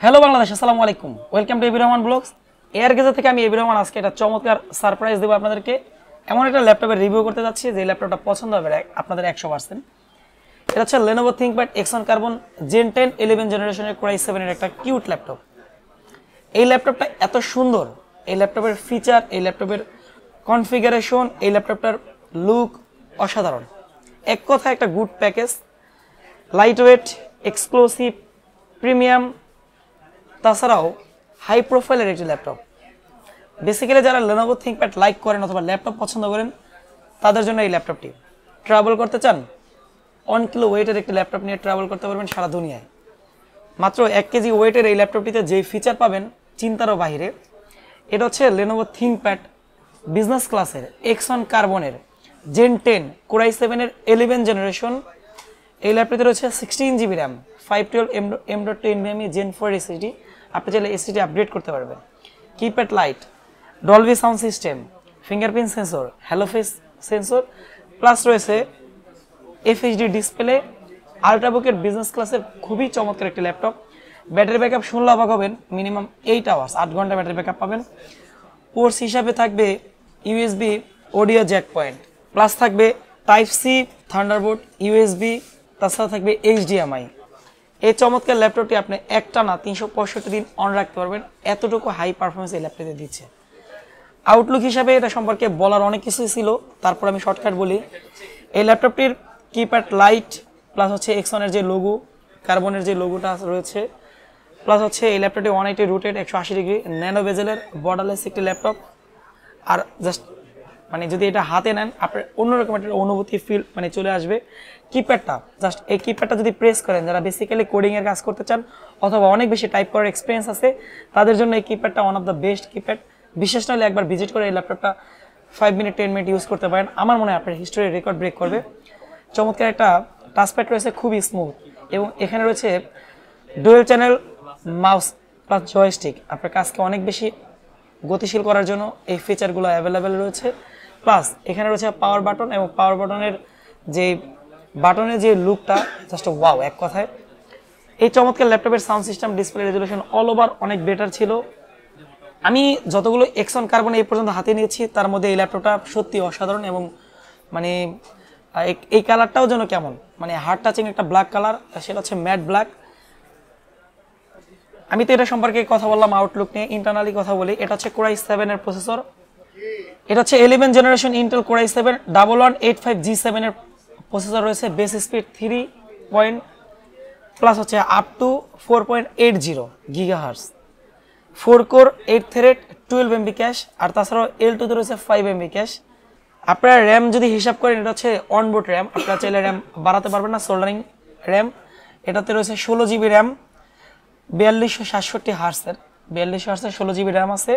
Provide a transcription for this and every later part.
Hello Bangladesh, আসসালামু আলাইকুম। Welcome to AB Rahman blogs. এয়ার গেজে থেকে আমি এবি রহমান আজকে একটা চমৎকার সারপ্রাইজ দেবো আপনাদেরকে। এমন একটা ল্যাপটপের রিভিউ করতে যাচ্ছি যে ল্যাপটপটা পছন্দ হবে আপনাদের 100%। এটা হচ্ছে Lenovo ThinkPad X1 Carbon Gen 10 11 জেনারেশনের Core i7 এর একটা কিউট ল্যাপটপ। এই ল্যাপটপটা এত সুন্দর, এই ল্যাপটপের ফিচার, এই ল্যাপটপের কনফিগারেশন, এই ল্যাপটপটার লুক অসাধারণ। এক কথায় একটা good package, light weight, exclusive, premium, তাছাড়াও হাই প্রোফাইলের একটি ল্যাপটপ। বেসিক্যালি যারা Lenovo ThinkPad লাইক করেন অথবা ল্যাপটপ পছন্দ করেন তাদের জন্য এই ল্যাপটপটি। ট্রাভেল করতে চান, 1 কিলো ওয়েটের একটি ল্যাপটপ নিয়ে ট্রাভেল করতে পারবেন সারা দুনিয়ায়। মাত্র 1 কেজি ওয়েটের এই ল্যাপটপটিতে যেই ফিচার পাবেন চিন্তারও বাহিরে। এটা হচ্ছে Lenovo ThinkPad বিজনেস ক্লাসের X1 কার্বনের Gen 10 Core i7 এর 11 জেনারেশন। এই ল্যাপটপে রয়েছে 16 GB RAM, 512 M.2 NVMe Gen 4 SSD। আপনি চাইলে SSD আপগ্রেড করতে পারবেন। Keypad light, Dolby sound system, fingerprint sensor, hello face sensor, plus রয়েছে FHD ডিসপ্লে। আল্ট্রাবুকের বিজনেস ক্লাসের খুবই চমৎকার একটি ল্যাপটপ। ব্যাটারি ব্যাকআপ শুনলে অবাক হবেন, মিনিমাম 8 আওয়ার্স, 8 ঘন্টা ব্যাটারি ব্যাকআপ পাবেন। পোর্টস হিসাবে থাকবে USB audio Jack point, plus থাকবে টাইপ সি, থান্ডারবোল্ট, USB, তাছাড়া থাকবে HDMI। এই চমৎকার ল্যাপটপটি আপনি একটানা 365 দিন অন রাখতে পারবেন, এতটুকু হাই পারফরমেন্স এই ল্যাপটপে দিচ্ছে। আউটলুক হিসাবে এটা সম্পর্কে বলার অনেক কিছুই ছিল, তারপর আমি শর্টকাট বলি। এই ল্যাপটপটির কিপ্যাড লাইট, প্লাস হচ্ছে X1 এর যে লোগো, কার্বনের যে লোগোটা রয়েছে, প্লাস হচ্ছে এই ল্যাপটপটি 180 রুটেড 180 ডিগ্রি ন্যানো বেজেলের বর্ডারলেস একটি ল্যাপটপ। আর জাস্ট যদি এটা হাতে নেন আপনার অন্যরকম একটা অনুভূতি ফিল চলে আসবে। কিপ্যাডটা জাস্ট, এই কিপ্যাডটা যদি প্রেস করেন, যারা বেসিক্যালি কোডিং এর কাজ করতে চান অথবা অনেক বেশি টাইপ করার এক্সপিরিয়েন্স আছে তাদের জন্য এই কিপ্যাডটা one of the best keypad. বিশেষ না হলে একবার ভিজিট করে এই ল্যাপটপটা 5 মিনিট 10 মিনিট ইউজ করতে পারেন। আমার মনে হয় আপনার হিস্টোরি রেকর্ড ব্রেক করবে। চমৎকার একটা টাচপ্যাড রয়েছে, খুবই স্মুথ, এবং এখানে রয়েছে dual channel mouse plus joystick. আপনার কাজকে অনেক বেশি গতিশীল করার জন্য এই ফিচারগুলো অ্যাভেলেবেল রয়েছে। প্লাস এখানে রয়েছে পাওয়ার বাটন, এবং পাওয়ার বাটনের যে লুকটা জাস্ট ওয়াও এক কথায়। এই চমৎকার ল্যাপটপের sound system, display resolution all over অনেক বেটার ছিল। আমি যতগুলো X1 কার্বন এই পর্যন্ত হাতে নিয়েছি তার মধ্যে এই ল্যাপটপটা সত্যি অসাধারণ। এবং এই কালারটাও যেন কেমন, হার্ড টাচিং একটা ব্ল্যাক কালার, সেটা হচ্ছে ম্যাট ব্ল্যাক। আমি তো এটা সম্পর্কে কথা বললাম আউটলুক নিয়ে, ইন্টারনালি কথা বলি। এটা হচ্ছে Core i7 এর প্রসেসর। এটা হচ্ছে 11 generation Intel Core i7 1185G7 এর প্রসেসর রয়েছে। বেস স্পিড 3 পয়েন্ট, প্লাস হচ্ছে up to 4.80 gigahertz, 4 core 8 thread 12 MB cache, আর তাছাড়াও L2 তে রয়েছে 5 MB ক্যাশ। আপনারা র্যাম যদি হিসাব করেন, এটা হচ্ছে অনবোর্ড র্যাম, আপনারা চাইলে র্যাম বাড়াতে পারবেন না, সোল্ডারিং র্যাম। এটাতে রয়েছে 16 জিবি র্যাম, 4267 হার্টসের 16 জিবি র্যাম আছে।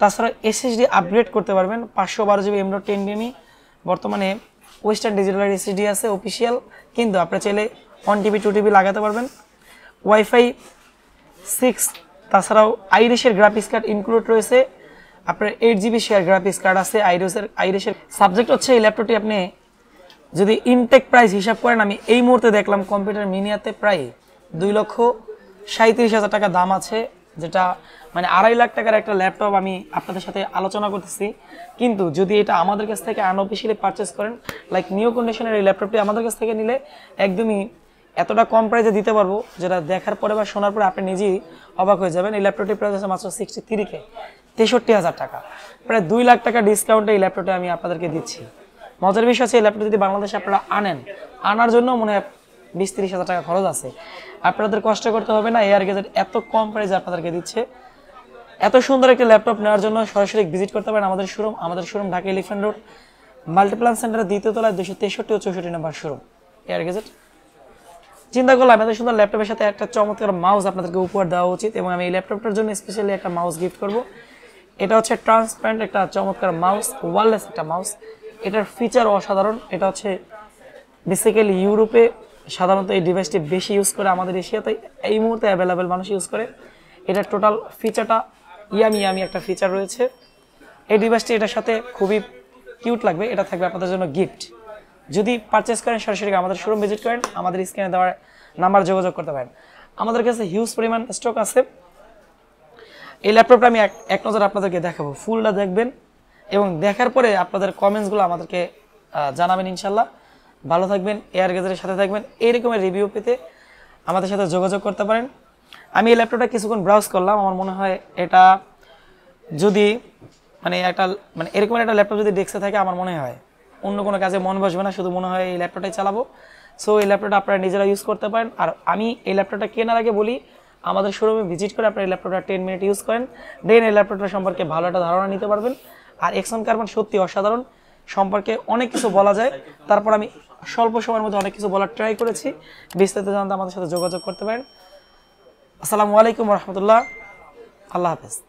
তাছাড়া SSD আপগ্রেড করতে পারবেন, 512 জিবি M.2 NVMe বর্তমানে ওয়েস্টার্ন ডিজিটাল SSD আছে অফিসিয়াল, কিন্তু আপনারা চাইলে 1 TB 2 TB লাগাতে পারবেন। ওয়াইফাই 6, তাছাড়াও আইরিশের গ্রাফিক্স কার্ড ইনক্লুড রয়েছে। আপনার 8 GB শেয়ার গ্রাফিক্স কার্ড আছে আইরিশের। সাবজেক্ট হচ্ছে এই ল্যাপটপটি আপনি যদি ইনটেক প্রাইস হিসাব করেন, আমি এই মুহূর্তে দেখলাম কম্পিউটার মিনিয়াতে প্রায় 2,37,000 টাকা দাম আছে, যেটা 2.5 লাখ টাকার একটা ল্যাপটপ আমি আপনাদের সাথে আলোচনা করতেছি। কিন্তু যদি এটা আমাদের কাছ থেকে আনঅফিশিয়ালি পারচেস করেন, লাইক নিউ কন্ডিশনের এই ল্যাপটপটি আমাদের কাছ থেকে নিলে একদমই এতটা কম প্রাইসে দিতে পারবো, যেটা দেখার পরে বা শোনার পরে আপনি নিজেই অবাক হয়ে যাবেন। এই ল্যাপটপটির প্রাইস আছে মাত্র 63K, 63,000 টাকা, প্রায় 2 লাখ টাকা ডিসকাউন্টে এই ল্যাপটপটি আমি আপনাদেরকে দিচ্ছি। মজার বিষয় হচ্ছে এই ল্যাপটপ যদি বাংলাদেশে আপনারা আনার জন্য মনে হয় 20-30 হাজার টাকা খরচ আছে। আপনাদের কষ্ট করতে হবে না, এয়ার গেজেট এত কম প্রাইসে আপনাদেরকে দিচ্ছে। এত সুন্দর একটা ল্যাপটপ নেওয়ার জন্য সরাসরি ভিজিট করতে পারেন আমাদের showroom Dhaka elephant road Multiplan সেন্টারের 2য় তলায় 263 ও 64 নম্বর শোরুম এয়ার গেজেট। চিন্তা করলাম এত সুন্দর ল্যাপটপের সাথে একটা চমৎকার মাউস আপনাদেরকে উপহার দেওয়া উচিত, এবং আমি এই ল্যাপটপটার জন্য স্পেশালি একটা মাউস গিফট করব। এটা হচ্ছে ট্রান্সপারেন্ট একটা চমৎকার মাউস, ওয়্যারলেস একটা মাউস। এটার ফিচার অসাধারণ। এটা হচ্ছে বেসিক্যালি ইউরোপে সাধারণত এই ডিভাইসটি বেশি ইউজ করে, আমাদের এশিয়াতে এই মুহূর্তে অ্যাভেলেবেল মানুষ ইউজ করে। এটার টোটাল ফিচারটা ইয়ামি একটা ফিচার রয়েছে। এই ডিভাইসটি এটার সাথে খুবই কিউট লাগবে, এটা থাকবে আপনাদের জন্য গিফট। যদি পারচেস করেন সরাসরি আমাদের শোরুম ভিজিট করেন, আমাদের স্ক্রিনে দেওয়ার নাম্বার যোগাযোগ করতে পারেন। আমাদের কাছে হিউজ পরিমাণ স্টক আছে। এই ল্যাপটপটা আমি এক নজর আপনাদেরকে দেখাবো, ফুলটা দেখবেন এবং দেখার পরে আপনাদের কমেন্টসগুলো আমাদেরকে জানাবেন ইনশাল্লাহ। ভালো থাকবেন, এয়ার গেজারের সাথে থাকবেন। এই রকমের রিভিউ পেতে আমাদের সাথে যোগাযোগ করতে পারেন। আমি এই ল্যাপটপটা কিছুক্ষণ ব্রাউজ করলাম, আমার মনে হয় এটা যদি এরকম একটা ল্যাপটপ যদি ডেস্কে থাকে, আমার মনে হয় অন্য কোনো কাজে মন বসবে না, শুধু মনে হয় এই ল্যাপটপটাই চালাবো। সো এই ল্যাপটপটা আপনারা নিজেরা ইউজ করতে পারেন। আর আমি এই ল্যাপটপটা কেনার আগে বলি, আমাদের শোরুমে ভিজিট করে আপনার এই ল্যাপটপটা 10 মিনিট ইউজ করেন, দেন এই ল্যাপটপটা সম্পর্কে ভালো একটা ধারণা নিতে পারবেন। আর এক্সন কার্বন সত্যি অসাধারণ, সম্পর্কে অনেক কিছু বলা যায়, তারপর আমি স্বল্প সময়ের মধ্যে অনেক কিছু বলার ট্রাই করেছি। বিস্তারিত জানতে আমাদের সাথে যোগাযোগ করতে পারেন। আসসালামু আলাইকুম রহমতুল্লাহ, আল্লাহ হাফেজ।